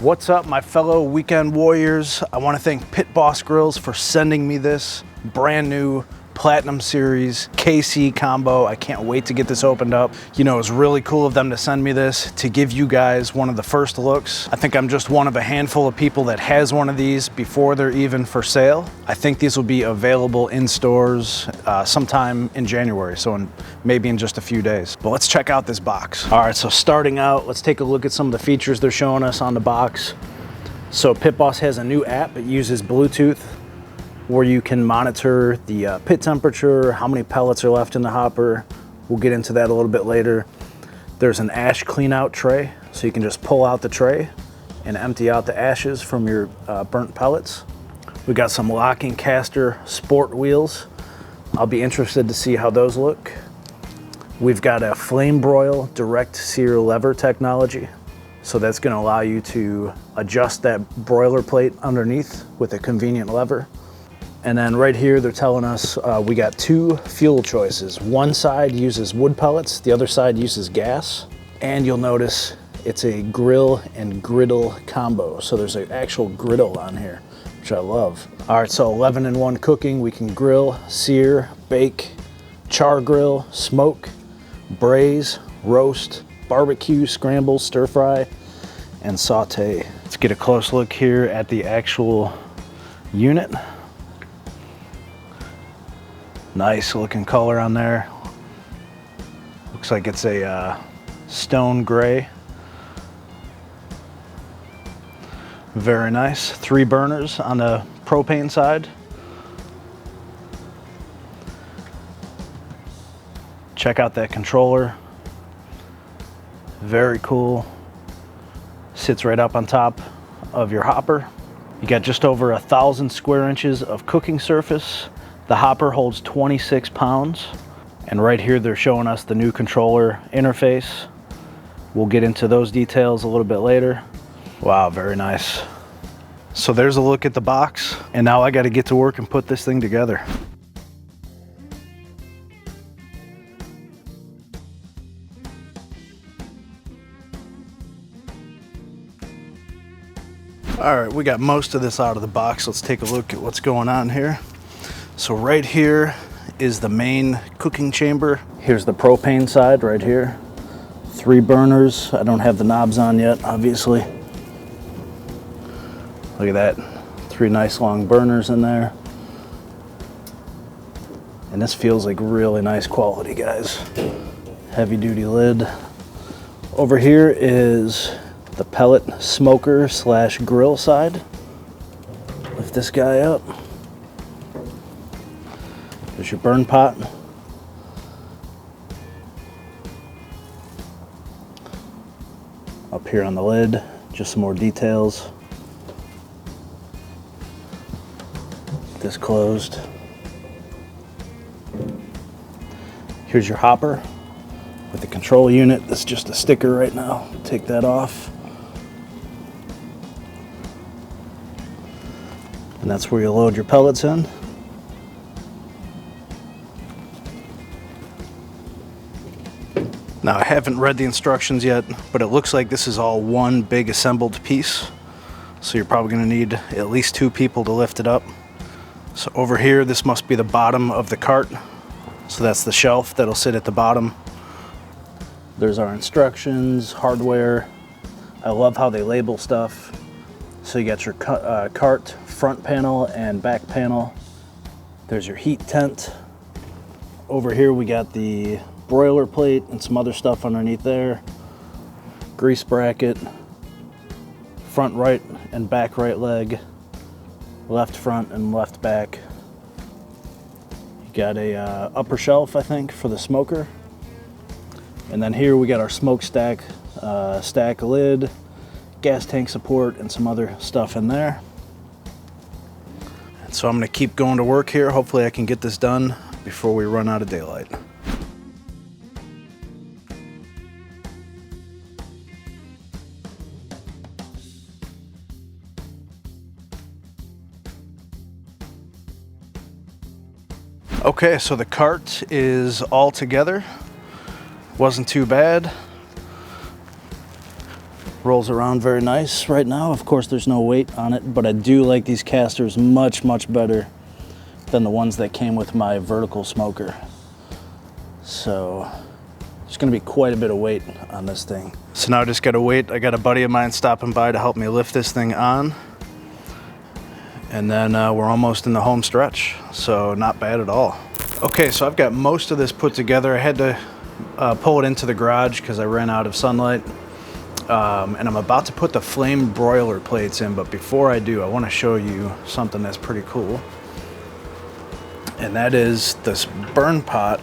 What's up, my fellow weekend warriors? I want to thank Pit Boss Grills for sending me this brand new Platinum Series KC combo. I can't wait to get this opened up. You know, it was really cool of them to send me this to give you guys one of the first looks. I think I'm just one of a handful of people that has one of these before they're even for sale. I think these will be available in stores sometime in January, so maybe in just a few days. But let's check out this box. All right, so starting out, let's take a look at some of the features they're showing us on the box. So Pit Boss has a new app. It uses Bluetooth, where you can monitor the pit temperature, how many pellets are left in the hopper. We'll get into that a little bit later. There's an ash clean out tray, so you can just pull out the tray and empty out the ashes from your burnt pellets. We got some locking caster sport wheels. I'll be interested to see how those look. We've got a flame broil direct sear lever technology. So that's gonna allow you to adjust that broiler plate underneath with a convenient lever. And then right here, they're telling us we got two fuel choices. One side uses wood pellets, the other side uses gas. And you'll notice it's a grill and griddle combo. So there's an actual griddle on here, which I love. All right, so 11-in-1 cooking. We can grill, sear, bake, char grill, smoke, braise, roast, barbecue, scramble, stir fry, and saute. Let's get a close look here at the actual unit. Nice looking color on there. Looks like it's a stone gray. Very nice. 3 burners on the propane side. Check out that controller. Very cool. Sits right up on top of your hopper. You got just over 1,000 square inches of cooking surface. The hopper holds 26 pounds. And right here, they're showing us the new controller interface. We'll get into those details a little bit later. Wow, very nice. So there's a look at the box. And now I got to get to work and put this thing together. All right, we got most of this out of the box. Let's take a look at what's going on here. So right here is the main cooking chamber. Here's the propane side right here. 3 burners. I don't have the knobs on yet, obviously. Look at that. 3 nice long burners in there. And this feels like really nice quality, guys. Heavy duty lid. Over here is the pellet smoker / grill side. Lift this guy up. There's your burn pot. Up here on the lid, just some more details. This closed. Here's your hopper with the control unit. That's just a sticker right now. Take that off. And that's where you load your pellets in. Now, I haven't read the instructions yet, but it looks like this is all one big assembled piece. So you're probably gonna need at least 2 people to lift it up. So over here, this must be the bottom of the cart. So that's the shelf that'll sit at the bottom. There's our instructions, hardware. I love how they label stuff. So you got your cart front panel and back panel. There's your heat tent. Over here, we got the broiler plate and some other stuff underneath there. Grease bracket, front right and back right leg, left front and left back. You got a upper shelf, I think, for the smoker. And then here we got our smokestack stack lid, gas tank support, and some other stuff in there. And so I'm gonna keep going to work here. Hopefully I can get this done before we run out of daylight. Okay, so the cart is all together. Wasn't too bad. Rolls around very nice right now. Of course, there's no weight on it, but I do like these casters much better than the ones that came with my vertical smoker. So there's gonna be quite a bit of weight on this thing. So now I just gotta wait. I got a buddy of mine stopping by to help me lift this thing on. And then we're almost in the home stretch, so not bad at all. Okay, so I've got most of this put together. I had to pull it into the garage because I ran out of sunlight. And I'm about to put the flame broiler plates in, but before I do, I want to show you something that's pretty cool. And that is this burn pot.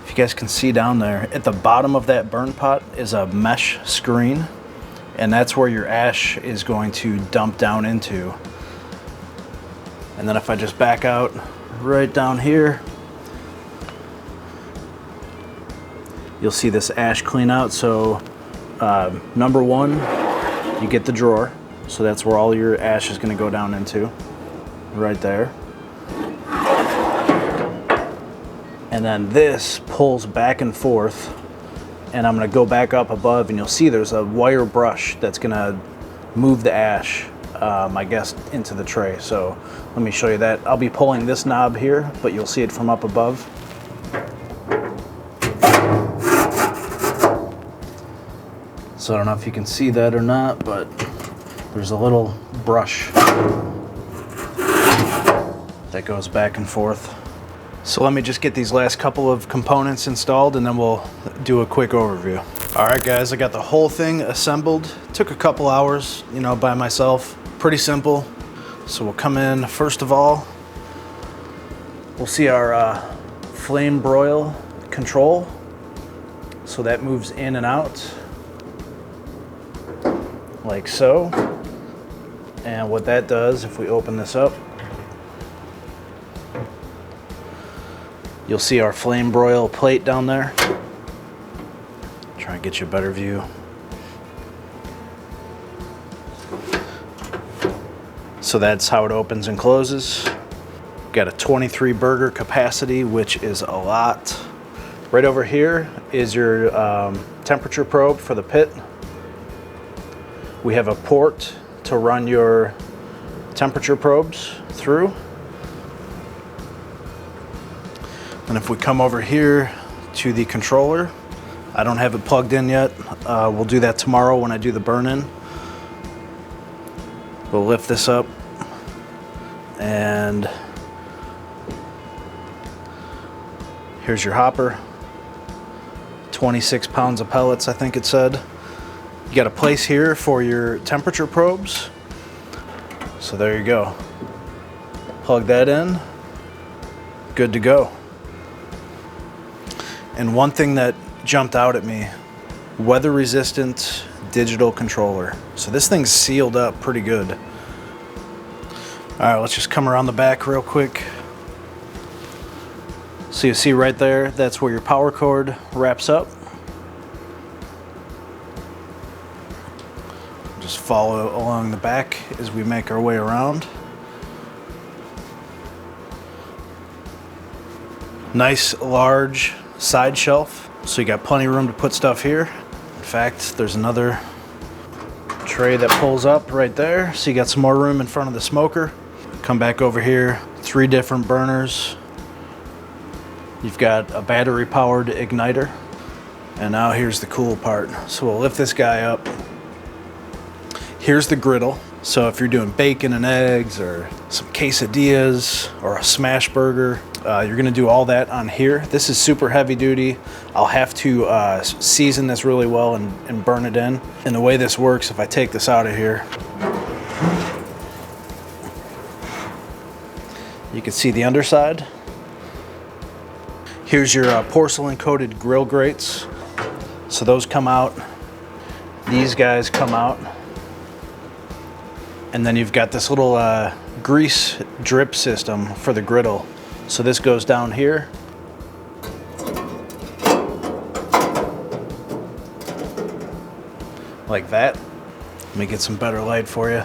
If you guys can see down there, at the bottom of that burn pot is a mesh screen, and that's where your ash is going to dump down into. And then if I just back out right down here, you'll see this ash clean out. So number one, you get the drawer. So that's where all your ash is gonna go down into, right there. And then this pulls back and forth, and I'm gonna go back up above, and you'll see there's a wire brush that's gonna move the ash, I guess, into the tray. So let me show you that. I'll be pulling this knob here, but you'll see it from up above. So I don't know if you can see that or not, but there's a little brush that goes back and forth. So let me just get these last couple of components installed, and then we'll do a quick overview. All right, guys, I got the whole thing assembled. Took a couple hours, you know, by myself. Pretty simple. So we'll come in, first of all, we'll see our flame broil control. So that moves in and out, like so. And what that does, if we open this up, you'll see our flame broil plate down there. Try and get you a better view. So that's how it opens and closes. Got a 23 burger capacity, which is a lot. Right over here is your temperature probe for the pit. We have a port to run your temperature probes through. And if we come over here to the controller, I don't have it plugged in yet. We'll do that tomorrow when I do the burn-in. We'll lift this up, and here's your hopper. 26 pounds of pellets, I think it said. You got a place here for your temperature probes. So there you go. Plug that in. Good to go. And one thing that jumped out at me, weather resistant digital controller. So this thing's sealed up pretty good. All right, let's just come around the back real quick. So you see right there, that's where your power cord wraps up. Just follow along the back as we make our way around. Nice large side shelf, so you got plenty of room to put stuff here. In fact, there's another tray that pulls up right there, so you got some more room in front of the smoker. Come back over here, 3 different burners. You've got a battery powered igniter. And now here's the cool part. So we'll lift this guy up. Here's the griddle. So if you're doing bacon and eggs or some quesadillas or a smash burger, you're gonna do all that on here. This is super heavy duty. I'll have to season this really well and burn it in. And the way this works, if I take this out of here, you can see the underside. Here's your porcelain coated grill grates. So those come out. These guys come out. And then you've got this little grease drip system for the griddle. So this goes down here. Like that. Let me get some better light for you.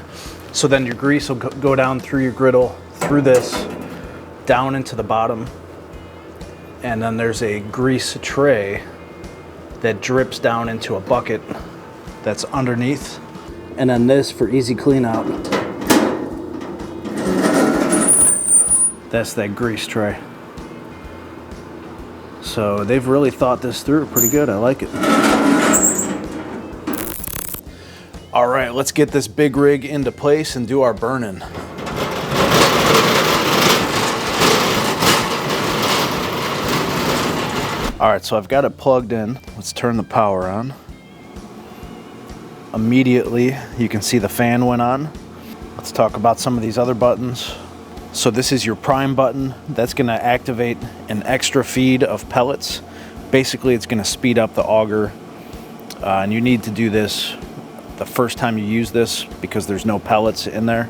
So then your grease will go down through your griddle, through this, down into the bottom. And then there's a grease tray that drips down into a bucket that's underneath. And then this for easy clean out. That's that grease tray. So they've really thought this through pretty good. I like it. All right, let's get this big rig into place and do our burn-in. All right, so I've got it plugged in. Let's turn the power on. Immediately, you can see the fan went on. Let's talk about some of these other buttons. So this is your prime button. That's gonna activate an extra feed of pellets. Basically, it's gonna speed up the auger. And you need to do this the first time you use this because there's no pellets in there.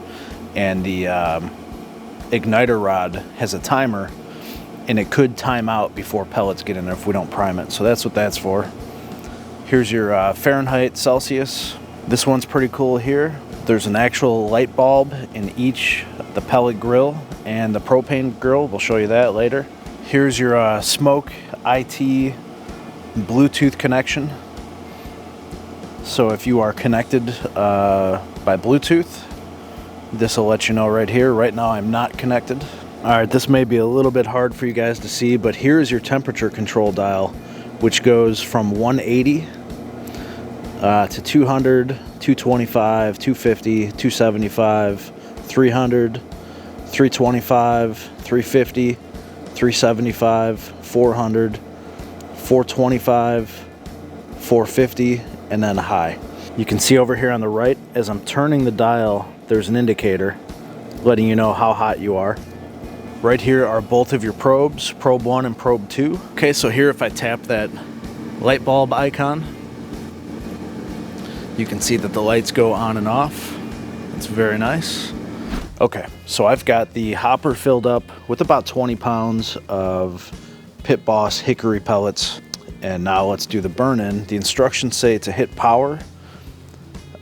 And the igniter rod has a timer, and it could time out before pellets get in there if we don't prime it. So that's what that's for. Here's your Fahrenheit, Celsius. This one's pretty cool here. There's an actual light bulb in each, the pellet grill and the propane grill. We'll show you that later. Here's your smoke IT Bluetooth connection. So if you are connected by Bluetooth, this will let you know right here. Right now I'm not connected. All right, this may be a little bit hard for you guys to see, but here's your temperature control dial, which goes from 180 to 200, 225, 250, 275, 300, 325, 350, 375, 400, 425, 450, and then high. You can see over here on the right, as I'm turning the dial, there's an indicator letting you know how hot you are. Right here are both of your probes, probe 1 and probe 2. Okay, so here if I tap that light bulb icon, you can see that the lights go on and off. It's very nice. Okay, so I've got the hopper filled up with about 20 pounds of Pit Boss hickory pellets. And now let's do the burn-in. The instructions say to hit power,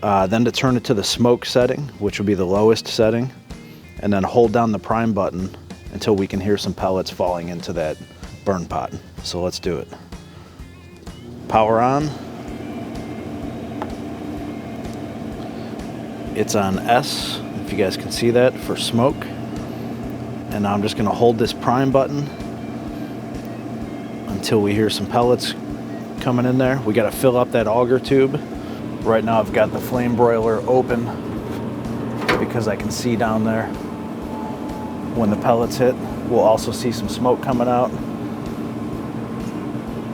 then to turn it to the smoke setting, which will be the lowest setting, and then hold down the prime button until we can hear some pellets falling into that burn pot. So let's do it. Power on. It's on S, if you guys can see that, for smoke. And now I'm just gonna hold this prime button until we hear some pellets coming in there. We gotta fill up that auger tube. Right now I've got the flame broiler open because I can see down there when the pellets hit. We'll also see some smoke coming out.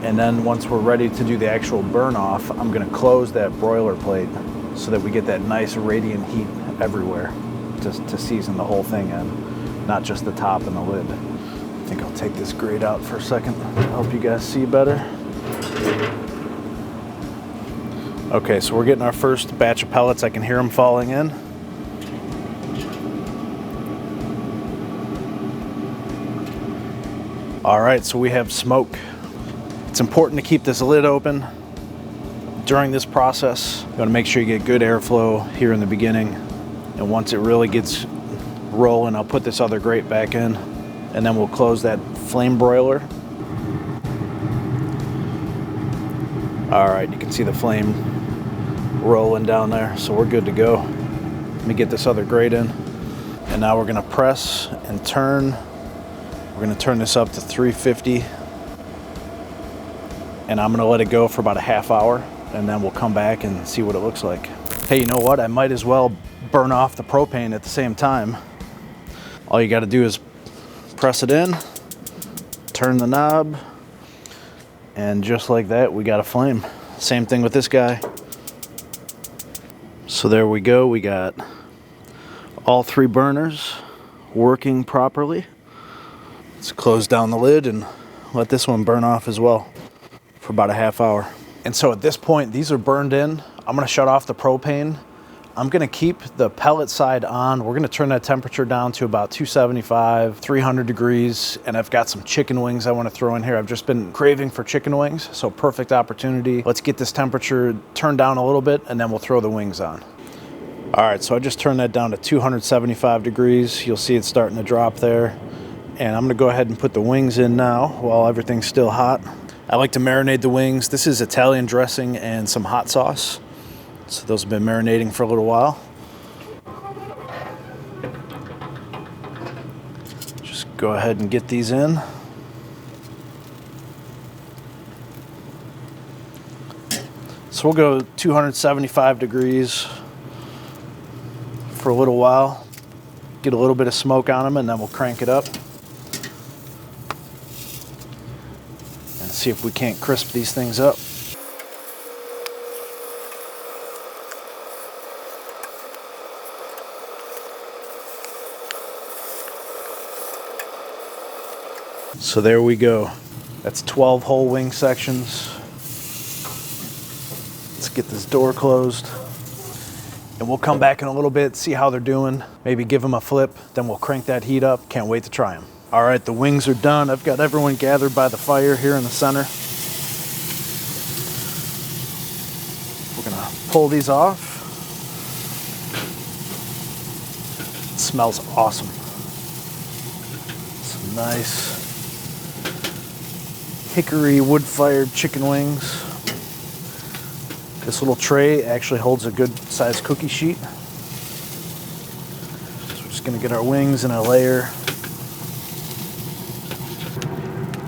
And then once we're ready to do the actual burn off, I'm gonna close that broiler plate so that we get that nice radiant heat everywhere to season the whole thing in, not just the top and the lid. I think I'll take this grate out for a second to help you guys see better. Okay, so we're getting our first batch of pellets. I can hear them falling in. All right, so we have smoke. It's important to keep this lid open during this process. You want to make sure you get good airflow here in the beginning. And once it really gets rolling, I'll put this other grate back in, and then we'll close that flame broiler. All right, you can see the flame rolling down there, so we're good to go. Let me get this other grate in. And now we're gonna press and turn. We're gonna turn this up to 350. And I'm gonna let it go for about a half hour, and then we'll come back and see what it looks like. Hey, you know what? I might as well burn off the propane at the same time. All you gotta do is press it in, turn the knob, and just like that, we got a flame. Same thing with this guy. So there we go. We got all three burners working properly. Let's close down the lid and let this one burn off as well for about a half hour. And so at this point, these are burned in. I'm gonna shut off the propane. I'm gonna keep the pellet side on. We're gonna turn that temperature down to about 275, 300 degrees. And I've got some chicken wings I wanna throw in here. I've just been craving for chicken wings, so perfect opportunity. Let's get this temperature turned down a little bit, and then we'll throw the wings on. All right, so I just turned that down to 275 degrees. You'll see it starting to drop there. And I'm gonna go ahead and put the wings in now while everything's still hot. I like to marinate the wings. This is Italian dressing and some hot sauce. So those have been marinating for a little while. Just go ahead and get these in. So we'll go 275 degrees for a little while. Get a little bit of smoke on them, and then we'll crank it up. And see if we can't crisp these things up. So there we go. That's 12 whole wing sections. Let's get this door closed. And we'll come back in a little bit, see how they're doing. Maybe give them a flip, then we'll crank that heat up. Can't wait to try them. All right, the wings are done. I've got everyone gathered by the fire here in the center. We're gonna pull these off. It smells awesome. Some nice hickory wood-fired chicken wings. This little tray actually holds a good sized cookie sheet. So we're just gonna get our wings in a layer.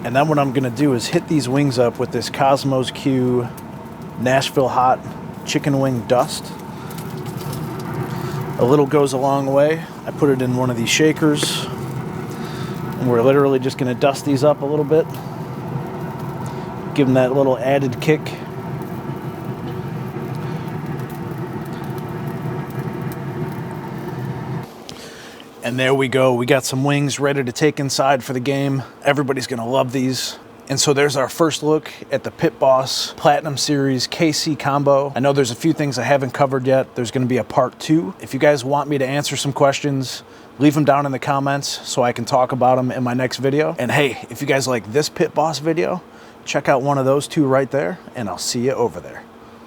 And then what I'm gonna do is hit these wings up with this Cosmos Q Nashville Hot chicken wing dust. A little goes a long way. I put it in one of these shakers. And we're literally just gonna dust these up a little bit. Give them that little added kick. And there we go. We got some wings ready to take inside for the game. Everybody's gonna love these. And so there's our first look at the Pit Boss Platinum Series KC combo. I know there's a few things I haven't covered yet. There's gonna be a part 2. If you guys want me to answer some questions, leave them down in the comments so I can talk about them in my next video. And hey, if you guys like this Pit Boss video, check out one of those two right there, and I'll see you over there.